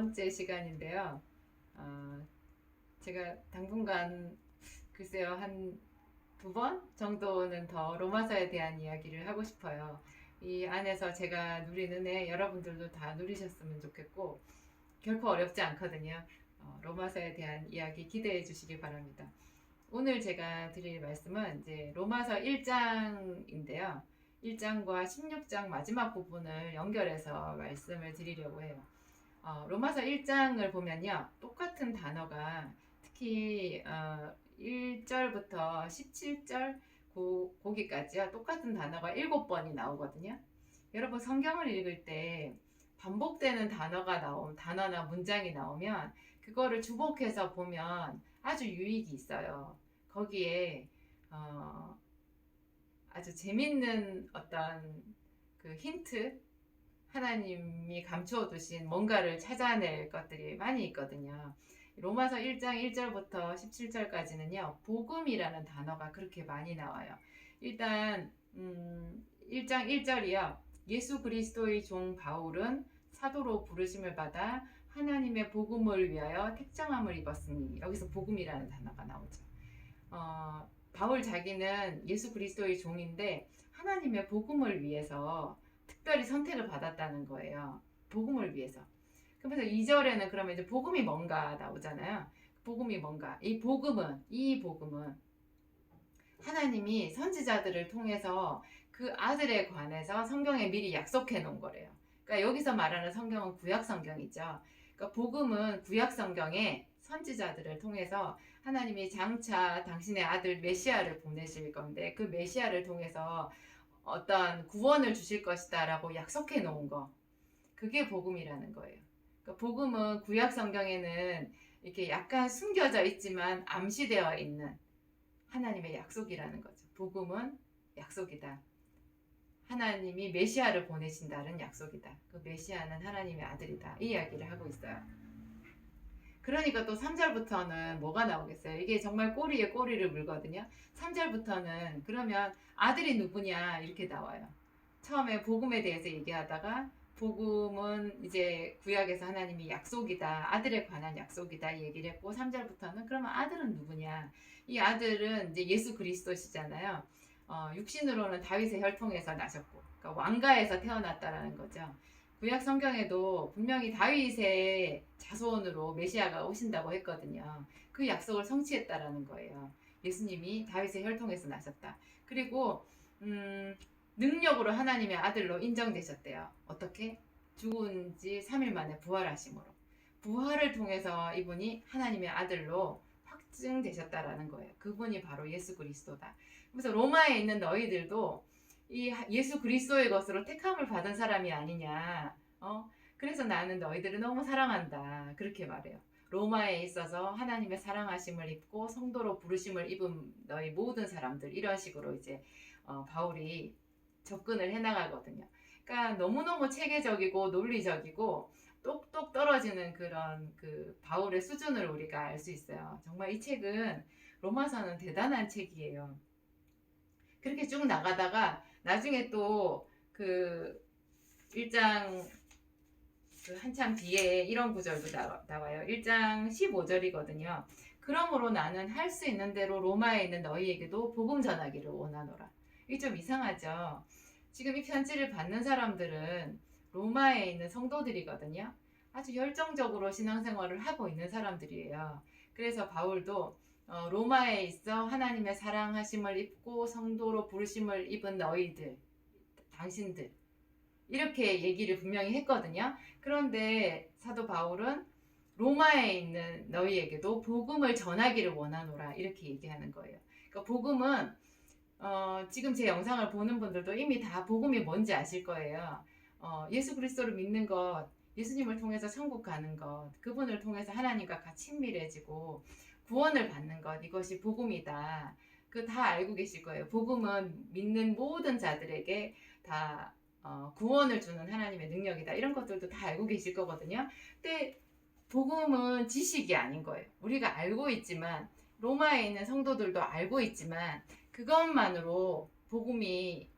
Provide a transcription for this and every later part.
번째 시간인데요. 제가 당분간 글쎄요, 한 두 번 정도는 더 로마서에 대한 이야기를 하고 싶어요. 이 안에서 제가 누리는 애 여러분들도 다 누리셨으면 좋겠고, 결코 어렵지 않거든요. 로마서에 대한 이야기 기대해 주시기 바랍니다. 오늘 제가 드릴 말씀은 이제 로마서 1장인데요. 1장과 16장 마지막 부분을 연결해서 말씀을 드리려고 해요. 로마서 1장을 보면요. 똑같은 단어가 특히 1절부터 17절 거기까지요. 똑같은 단어가 7번이 나오거든요. 여러분 성경을 읽을 때 반복되는 단어나 문장이 나오면 그거를 주목해서 보면 아주 유익이 있어요. 거기에 아주 재밌는 어떤 그 힌트, 하나님이 감추어 두신 뭔가를 찾아낼 것들이 많이 있거든요. 로마서 1장 1절부터 17절까지는요. 복음이라는 단어가 그렇게 많이 나와요. 일단 1장 1절이요. 예수 그리스도의 종 바울은 사도로 부르심을 받아 하나님의 복음을 위하여 택정함을 입었으니, 여기서 복음이라는 단어가 나오죠. 바울 자기는 예수 그리스도의 종인데 하나님의 복음을 위해서 특별히 선택을 받았다는 거예요. 복음을 위해서. 그래서 2절에는 그러면 이제 복음이 뭔가 나오잖아요. 복음이 뭔가. 이 복음은 하나님이 선지자들을 통해서 그 아들에 관해서 성경에 미리 약속해 놓은 거래요. 그러니까 여기서 말하는 성경은 구약 성경이죠. 그러니까 복음은 구약 성경에 선지자들을 통해서 하나님이 장차 당신의 아들 메시아를 보내실 건데 그 메시아를 통해서 어떤 구원을 주실 것이다 라고 약속해 놓은 거, 그게 복음이라는 거예요. 그러니까 복음은 구약 성경에는 이렇게 약간 숨겨져 있지만 암시되어 있는 하나님의 약속이라는 거죠. 복음은 약속이다. 하나님이 메시아를 보내신다는 약속이다. 그 메시아는 하나님의 아들이다. 이 이야기를 하고 있어요. 그러니까 또 3절부터는 뭐가 나오겠어요? 이게 정말 꼬리에 꼬리를 물거든요. 3절부터는 그러면 아들이 누구냐 이렇게 나와요. 처음에 복음에 대해서 얘기하다가 복음은 이제 구약에서 하나님이 약속이다, 아들에 관한 약속이다 이 얘기를 했고, 3절부터는 그러면 아들은 누구냐? 이 아들은 이제 예수 그리스도시잖아요. 육신으로는 다윗의 혈통에서 나셨고, 그러니까 왕가에서 태어났다라는 거죠. 구약 성경에도 분명히 다윗의 자손으로 메시아가 오신다고 했거든요. 그 약속을 성취했다라는 거예요. 예수님이 다윗의 혈통에서 나셨다. 그리고 능력으로 하나님의 아들로 인정되셨대요. 어떻게? 죽은 지 3일 만에 부활하심으로. 부활을 통해서 이분이 하나님의 아들로 확증되셨다라는 거예요. 그분이 바로 예수 그리스도다. 그래서 로마에 있는 너희들도 이 예수 그리스도의 것으로 택함을 받은 사람이 아니냐. 그래서 나는 너희들을 너무 사랑한다. 그렇게 말해요. 로마에 있어서 하나님의 사랑하심을 입고 성도로 부르심을 입은 너희 모든 사람들, 이런 식으로 이제 바울이 접근을 해나가거든요. 그러니까 너무너무 체계적이고 논리적이고 똑똑 떨어지는 그런 그 바울의 수준을 우리가 알 수 있어요. 정말 이 책은, 로마서는 대단한 책이에요. 그렇게 쭉 나가다가 나중에 또 그 1장 그 한참 뒤에 이런 구절도 나와요. 1장 15절이거든요. 그러므로 나는 할 수 있는 대로 로마에 있는 너희에게도 복음 전하기를 원하노라. 이게 좀 이상하죠. 지금 이 편지를 받는 사람들은 로마에 있는 성도들이거든요. 아주 열정적으로 신앙생활을 하고 있는 사람들이에요. 그래서 바울도 로마에 있어 하나님의 사랑하심을 입고 성도로 부르심을 입은 너희들, 당신들, 이렇게 얘기를 분명히 했거든요. 그런데 사도 바울은 로마에 있는 너희에게도 복음을 전하기를 원하노라 이렇게 얘기하는 거예요. 그러니까 복음은 지금 제 영상을 보는 분들도 이미 다 복음이 뭔지 아실 거예요. 예수 그리스도를 믿는 것, 예수님을 통해서 천국 가는 것, 그분을 통해서 하나님과 같이 친밀해지고 구원을 받는 것, 이것이 복음이다. 그 다 알고 계실 거예요. 복음은 믿는 모든 자들에게 다 구원을 주는 하나님의 능력이다. 이런 것들도 다 알고 계실 거거든요. 근데 복음은 지식이 아닌 거예요. 우리가 알고 있지만, 로마에 있는 성도들도 알고 있지만 그것만으로 복음이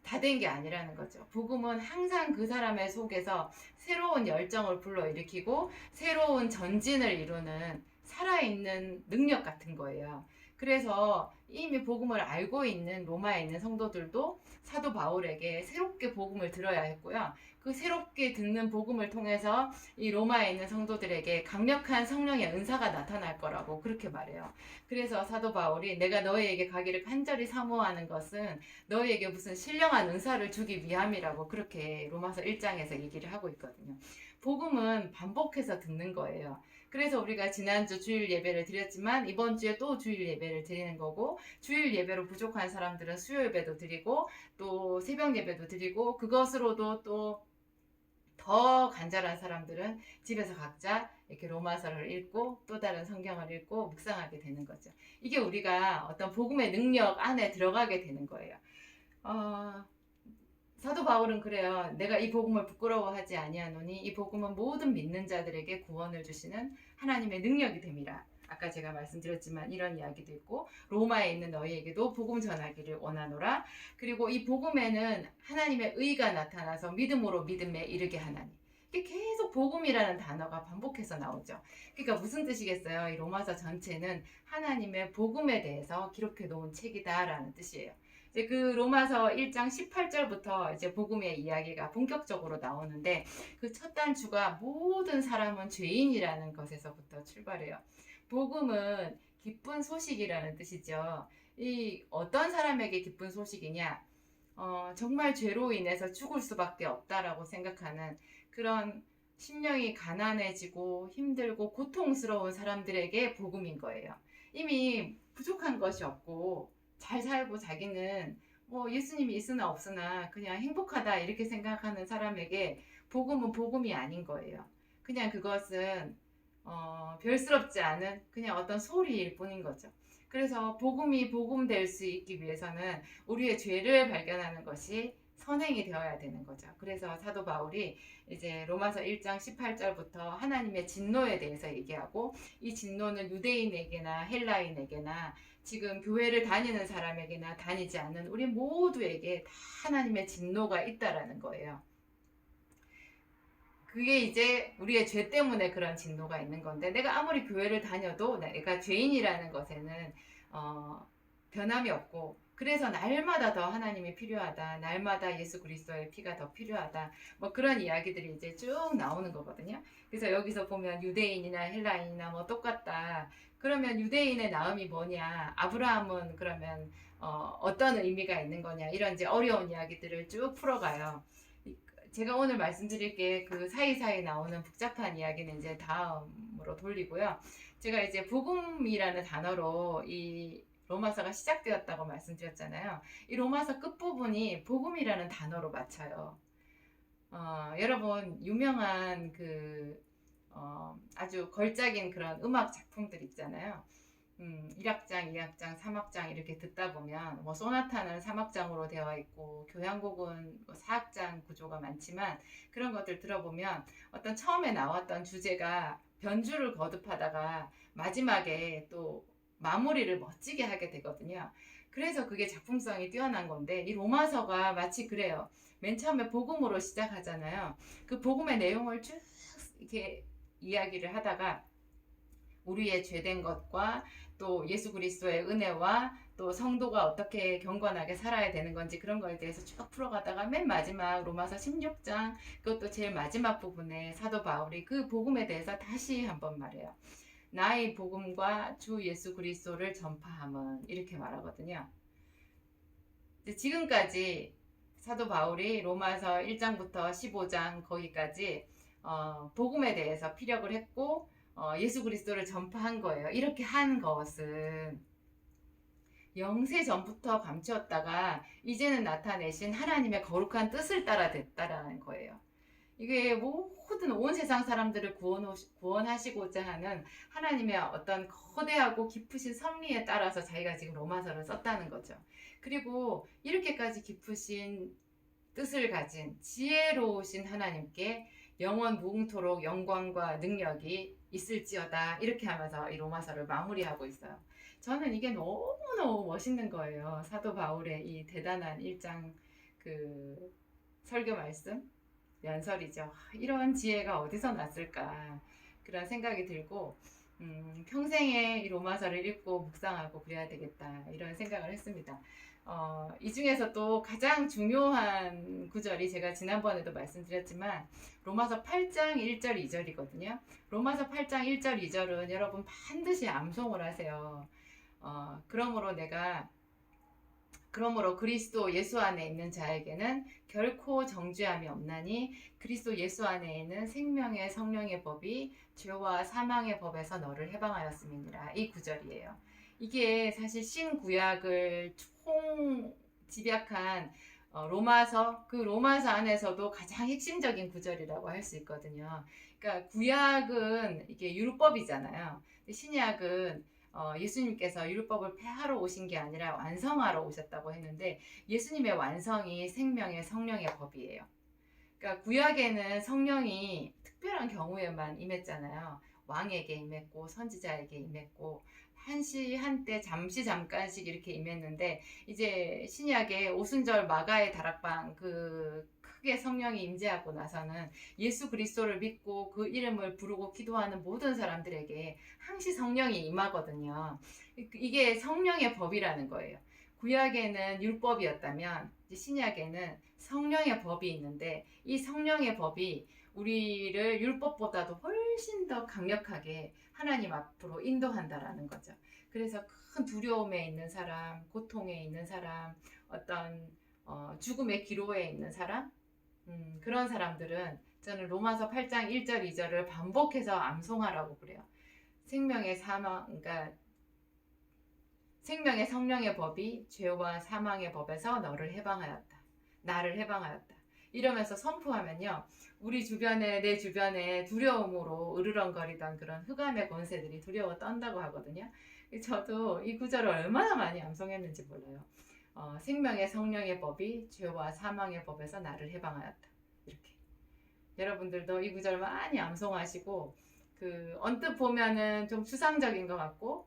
다 된 게 아니라는 거죠. 복음은 항상 그 사람의 속에서 새로운 열정을 불러일으키고 새로운 전진을 이루는 살아있는 능력 같은 거예요. 그래서 이미 복음을 알고 있는 로마에 있는 성도들도 사도 바울에게 새롭게 복음을 들어야 했고요. 그 새롭게 듣는 복음을 통해서 이 로마에 있는 성도들에게 강력한 성령의 은사가 나타날 거라고 그렇게 말해요. 그래서 사도 바울이 내가 너희에게 가기를 간절히 사모하는 것은 너희에게 무슨 신령한 은사를 주기 위함이라고 그렇게 로마서 1장에서 얘기를 하고 있거든요. 복음은 반복해서 듣는 거예요. 그래서 우리가 지난주 주일 예배를 드렸지만 이번 주에 또 주일 예배를 드리는 거고, 주일 예배로 부족한 사람들은 수요 예배도 드리고 또 새벽 예배도 드리고, 그것으로도 또 더 간절한 사람들은 집에서 각자 이렇게 로마서를 읽고 또 다른 성경을 읽고 묵상하게 되는 거죠. 이게 우리가 어떤 복음의 능력 안에 들어가게 되는 거예요. 사도 바울은 그래요. 내가 이 복음을 부끄러워하지 아니하노니 이 복음은 모든 믿는 자들에게 구원을 주시는 하나님의 능력이 됨이라. 아까 제가 말씀드렸지만 이런 이야기도 있고, 로마에 있는 너희에게도 복음 전하기를 원하노라. 그리고 이 복음에는 하나님의 의가 나타나서 믿음으로 믿음에 이르게 하나니. 이게 계속 복음이라는 단어가 반복해서 나오죠. 그러니까 무슨 뜻이겠어요? 이 로마서 전체는 하나님의 복음에 대해서 기록해 놓은 책이다라는 뜻이에요. 이제 그 로마서 1장 18절부터 이제 복음의 이야기가 본격적으로 나오는데, 그 첫 단추가 모든 사람은 죄인이라는 것에서부터 출발해요. 복음은 기쁜 소식이라는 뜻이죠. 이 어떤 사람에게 기쁜 소식이냐? 정말 죄로 인해서 죽을 수밖에 없다라고 생각하는 그런 심령이 가난해지고 힘들고 고통스러운 사람들에게 복음인 거예요. 이미 부족한 것이 없고 잘 살고 자기는 뭐 예수님이 있으나 없으나 그냥 행복하다 이렇게 생각하는 사람에게 복음은 복음이 아닌 거예요. 그냥 그것은 별스럽지 않은 그냥 어떤 소리일 뿐인 거죠. 그래서 복음이 복음 될 수 있기 위해서는 우리의 죄를 발견하는 것이 선행이 되어야 되는 거죠. 그래서 사도 바울이 이제 로마서 1장 18절부터 하나님의 진노에 대해서 얘기하고, 이 진노는 유대인에게나 헬라인에게나 지금 교회를 다니는 사람에게나 다니지 않는 우리 모두에게 다 하나님의 진노가 있다라는 거예요. 그게 이제 우리의 죄 때문에 그런 진노가 있는 건데, 내가 아무리 교회를 다녀도 내가 죄인이라는 것에는 변함이 없고, 그래서 날마다 더 하나님이 필요하다, 날마다 예수 그리스도의 피가 더 필요하다, 뭐 그런 이야기들이 이제 쭉 나오는 거거든요. 그래서 여기서 보면 유대인이나 헬라인이나 뭐 똑같다. 그러면 유대인의 나음이 뭐냐, 아브라함은 그러면 어떤 의미가 있는 거냐, 이런 이제 어려운 이야기들을 쭉 풀어가요. 제가 오늘 말씀드릴 게 그 사이사이 나오는 복잡한 이야기는 이제 다음으로 돌리고요. 제가 이제 복음이라는 단어로 이 로마서가 시작되었다고 말씀드렸잖아요. 이 로마서 끝부분이 복음이라는 단어로 맞춰요. 여러분 유명한 아주 걸작인 그런 음악 작품들 있잖아요. 1악장, 2악장, 3악장 이렇게 듣다 보면 뭐 소나타는 3악장으로 되어 있고 교향곡은 뭐 4악장 구조가 많지만, 그런 것들 들어보면 어떤 처음에 나왔던 주제가 변주를 거듭하다가 마지막에 또 마무리를 멋지게 하게 되거든요. 그래서 그게 작품성이 뛰어난 건데, 이 로마서가 마치 그래요. 맨 처음에 복음으로 시작하잖아요. 그 복음의 내용을 쭉 이렇게 이야기를 하다가 우리의 죄된 것과 또 예수 그리스도의 은혜와 또 성도가 어떻게 경건하게 살아야 되는 건지, 그런 거에 대해서 쭉 풀어가다가 맨 마지막 로마서 16장, 그것도 제일 마지막 부분에 사도 바울이 그 복음에 대해서 다시 한번 말해요. 나의 복음과 주 예수 그리스도를 전파함은, 이렇게 말하거든요. 지금까지 사도 바울이 로마서 1장부터 15장 거기까지 복음에 대해서 피력을 했고 예수 그리스도를 전파한 거예요. 이렇게 한 것은 영세 전부터 감추었다가 이제는 나타내신 하나님의 거룩한 뜻을 따라 됐다라는 거예요. 이게 모든 온 세상 사람들을 구원하시고자 하는 하나님의 어떤 거대하고 깊으신 섭리에 따라서 자기가 지금 로마서를 썼다는 거죠. 그리고 이렇게까지 깊으신 뜻을 가진 지혜로우신 하나님께 영원 무궁토록 영광과 능력이 있을지어다, 이렇게 하면서 이 로마서를 마무리하고 있어요. 저는 이게 너무너무 멋있는 거예요. 사도 바울의 이 대단한 1장 그 설교 말씀 연설이죠. 이런 지혜가 어디서 났을까 그런 생각이 들고 평생에 이 로마서를 읽고 묵상하고 그래야 되겠다 이런 생각을 했습니다. 이 중에서 또 가장 중요한 구절이 제가 지난번에도 말씀드렸지만 로마서 8장 1절 2절이거든요. 로마서 8장 1절 2절은 여러분 반드시 암송을 하세요. 그러므로 그리스도 예수 안에 있는 자에게는 결코 정죄함이 없나니 그리스도 예수 안에 있는 생명의 성령의 법이 죄와 사망의 법에서 너를 해방하였음이니라. 이 구절이에요. 이게 사실 신구약을 총 집약한 로마서, 그 로마서 안에서도 가장 핵심적인 구절이라고 할 수 있거든요. 그러니까 구약은 이게 율법이잖아요. 신약은 예수님께서 율법을 폐하러 오신 게 아니라 완성하러 오셨다고 했는데 예수님의 완성이 생명의 성령의 법이에요. 그러니까 구약에는 성령이 특별한 경우에만 임했잖아요. 왕에게 임했고 선지자에게 임했고 한시 한때 잠시 잠깐씩 이렇게 임했는데 이제 신약에 오순절 마가의 다락방 그 크게 성령이 임재하고 나서는 예수 그리스도를 믿고 그 이름을 부르고 기도하는 모든 사람들에게 항시 성령이 임하거든요. 이게 성령의 법이라는 거예요. 구약에는 율법이었다면 신약에는 성령의 법이 있는데 이 성령의 법이 우리를 율법보다도 훨씬 더 강력하게 하나님 앞으로 인도한다라는 거죠. 그래서 큰 두려움에 있는 사람, 고통에 있는 사람, 어떤 죽음의 기로에 있는 사람, 그런 사람들은 저는 로마서 8장 1절 2절을 반복해서 암송하라고 그래요. 그러니까 생명의 성령의 법이 죄와 사망의 법에서 나를 해방하였다. 이러면서 선포하면요. 내 주변에 두려움으로 으르렁거리던 그런 흑암의 권세들이 두려워 떤다고 하거든요. 저도 이 구절을 얼마나 많이 암송했는지 몰라요. 생명의 성령의 법이 죄와 사망의 법에서 나를 해방하였다. 이렇게. 여러분들도 이 구절 많이 암송하시고 언뜻 보면은 좀 추상적인 것 같고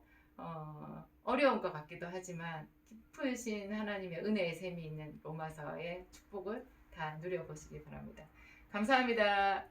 어려운 것 같기도 하지만 깊으신 하나님의 은혜의 셈이 있는 로마서의 축복을 다 누려보시기 바랍니다. 감사합니다.